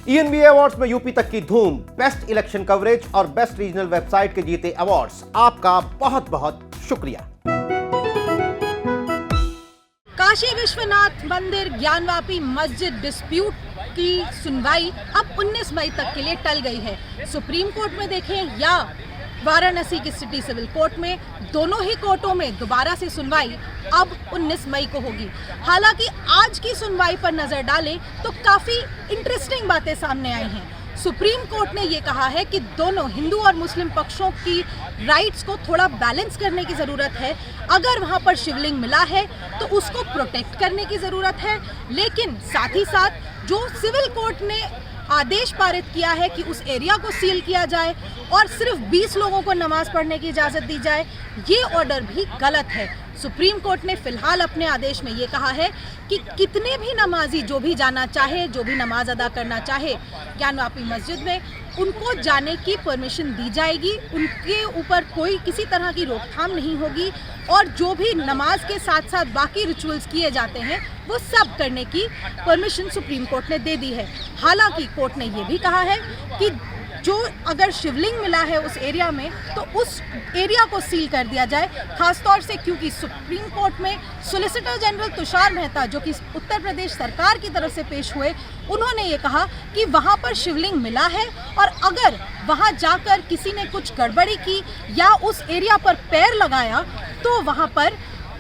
ENBA awards में UP तक की धूम, बेस्ट इलेक्शन कवरेज और बेस्ट रीजनल वेबसाइट के जीते अवार्ड्स। आपका बहुत बहुत शुक्रिया। काशी विश्वनाथ मंदिर ज्ञानवापी मस्जिद डिस्प्यूट की सुनवाई अब 19 मई तक के लिए टल गई है। सुप्रीम कोर्ट में देखें या वाराणसी की सिटी सिविल कोर्ट में, दोनों ही कोर्टों में दोबारा से सुनवाई अब 19 मई को होगी। हालांकि आज की सुनवाई पर नजर डालें तो काफी इंटरेस्टिंग बातें सामने आई हैं। सुप्रीम कोर्ट ने ये कहा है कि दोनों हिंदू और मुस्लिम पक्षों की राइट्स को थोड़ा बैलेंस करने की ज़रूरत है। अगर वहाँ पर शिवलिंग मिला है तो उसको प्रोटेक्ट करने की ज़रूरत है, लेकिन साथ ही साथ जो सिविल कोर्ट ने आदेश पारित किया है कि उस एरिया को सील किया जाए और सिर्फ 20 लोगों को नमाज पढ़ने की इजाज़त दी जाए, ये ऑर्डर भी गलत है। सुप्रीम कोर्ट ने फिलहाल अपने आदेश में ये कहा है कि कितने भी नमाजी जो भी जाना चाहे, जो भी नमाज अदा करना चाहे ज्ञानवापी मस्जिद में, उनको जाने की परमिशन दी जाएगी। उनके ऊपर कोई किसी तरह की रोकथाम नहीं होगी और जो भी नमाज के साथ साथ बाकी रिचुअल्स किए जाते हैं वो सब करने की परमिशन सुप्रीम कोर्ट ने दे दी है। हालांकि कोर्ट ने ये भी कहा है कि जो अगर शिवलिंग मिला है उस एरिया में तो उस एरिया को सील कर दिया जाए, खासतौर से क्योंकि सुप्रीम कोर्ट में सॉलिसिटर जनरल तुषार मेहता, जो कि उत्तर प्रदेश सरकार की तरफ से पेश हुए, उन्होंने ये कहा कि वहाँ पर शिवलिंग मिला है और अगर वहाँ जाकर किसी ने कुछ गड़बड़ी की या उस एरिया पर पैर लगाया तो वहाँ पर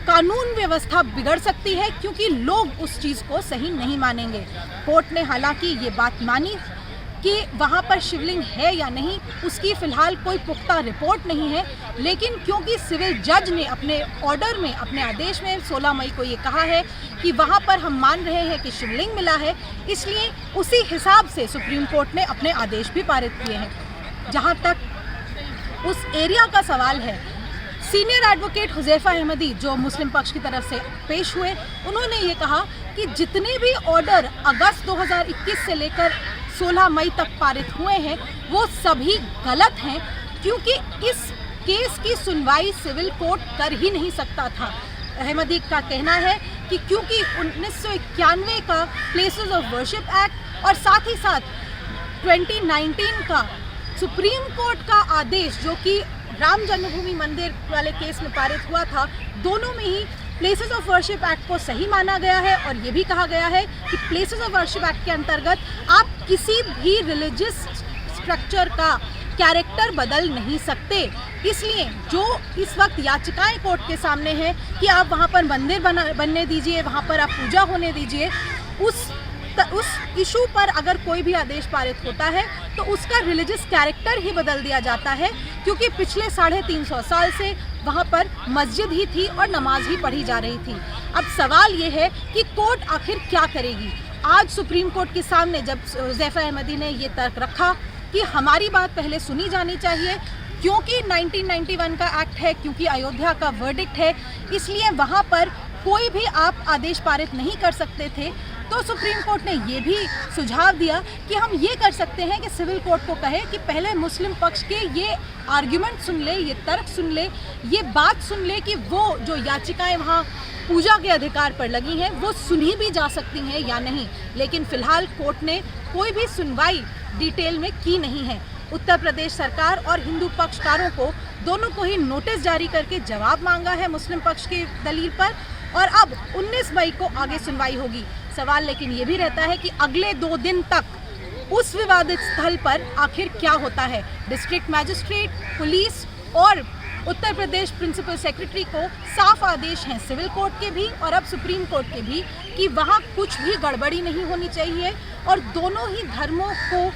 कानून व्यवस्था बिगड़ सकती है, क्योंकि लोग उस चीज़ को सही नहीं मानेंगे। कोर्ट ने हालांकि ये बात मानी कि वहाँ पर शिवलिंग है या नहीं उसकी फ़िलहाल कोई पुख्ता रिपोर्ट नहीं है, लेकिन क्योंकि सिविल जज ने अपने ऑर्डर में, अपने आदेश में 16 मई को ये कहा है कि वहाँ पर हम मान रहे हैं कि शिवलिंग मिला है, इसलिए उसी हिसाब से सुप्रीम कोर्ट ने अपने आदेश भी पारित किए हैं। जहाँ तक उस एरिया का सवाल है, सीनियर एडवोकेट हुज़ैफा अहमदी जो मुस्लिम पक्ष की तरफ से पेश हुए, उन्होंने ये कहा कि जितने भी ऑर्डर अगस्त 2021 से लेकर 16 मई तक पारित हुए हैं वो सभी गलत हैं, क्योंकि इस केस की सुनवाई सिविल कोर्ट कर ही नहीं सकता था। अहमदी का कहना है कि क्योंकि 1991 का प्लेसेस ऑफ वर्शिप एक्ट और साथ ही साथ 2019 का सुप्रीम कोर्ट का आदेश जो कि राम जन्मभूमि मंदिर वाले केस में पारित हुआ था, दोनों में ही प्लेसेस ऑफ वर्शिप एक्ट को सही माना गया है और ये भी कहा गया है कि प्लेसेस ऑफ वर्शिप एक्ट के अंतर्गत आप किसी भी रिलीजियस स्ट्रक्चर का कैरेक्टर बदल नहीं सकते। इसलिए जो इस वक्त याचिकाएं कोर्ट के सामने हैं कि आप वहाँ पर मंदिर बनने दीजिए, वहाँ पर आप पूजा होने दीजिए, उस इशू पर अगर कोई भी आदेश पारित होता है तो उसका रिलीजियस कैरेक्टर ही बदल दिया जाता है, क्योंकि पिछले 350 साल से वहाँ पर मस्जिद ही थी और नमाज ही पढ़ी जा रही थी। अब सवाल ये है कि कोर्ट आखिर क्या करेगी। आज सुप्रीम कोर्ट के सामने जब हुज़ैफा अहमदी ने ये तर्क रखा कि हमारी बात पहले सुनी जानी चाहिए, क्योंकि 1991 का एक्ट है, क्योंकि अयोध्या का वर्डिक्ट है, इसलिए वहाँ पर कोई भी आप आदेश पारित नहीं कर सकते थे। तो सुप्रीम कोर्ट ने ये भी सुझाव दिया कि हम ये कर सकते हैं कि सिविल कोर्ट को कहे कि पहले मुस्लिम पक्ष के ये आर्ग्यूमेंट सुन ले, ये तर्क सुन ले, ये बात सुन ले कि वो जो याचिकाएं वहाँ पूजा के अधिकार पर लगी हैं वो सुनी भी जा सकती हैं या नहीं। लेकिन फिलहाल कोर्ट ने कोई भी सुनवाई डिटेल में की नहीं है। उत्तर प्रदेश सरकार और हिंदू पक्षकारों को दोनों को ही नोटिस जारी करके जवाब मांगा है मुस्लिम पक्ष की दलील पर, और अब 19 मई को आगे सुनवाई होगी। सवाल लेकिन ये भी रहता है कि अगले 2 दिन तक उस विवादित स्थल पर आखिर क्या होता है। डिस्ट्रिक्ट मैजिस्ट्रेट, पुलिस और उत्तर प्रदेश प्रिंसिपल सेक्रेटरी को साफ आदेश हैं सिविल कोर्ट के भी और अब सुप्रीम कोर्ट के भी कि वहाँ कुछ भी गड़बड़ी नहीं होनी चाहिए और दोनों ही धर्मों को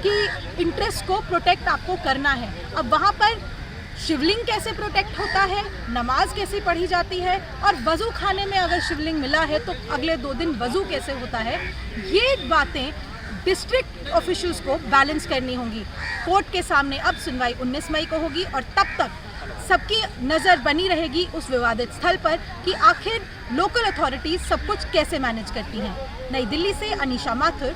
की इंटरेस्ट को प्रोटेक्ट आपको करना है। अब वहाँ पर शिवलिंग कैसे प्रोटेक्ट होता है, नमाज कैसे पढ़ी जाती है और वज़ू खाने में अगर शिवलिंग मिला है तो अगले 2 दिन वज़ू कैसे होता है, ये बातें डिस्ट्रिक्ट ऑफिशियल्स को बैलेंस करनी होंगी। कोर्ट के सामने अब सुनवाई 19 मई को होगी और तब तक सबकी नज़र बनी रहेगी उस विवादित स्थल पर कि आखिर लोकल अथॉरिटीज़ सब कुछ कैसे मैनेज करती हैं। नई दिल्ली से अनीशा माथुर,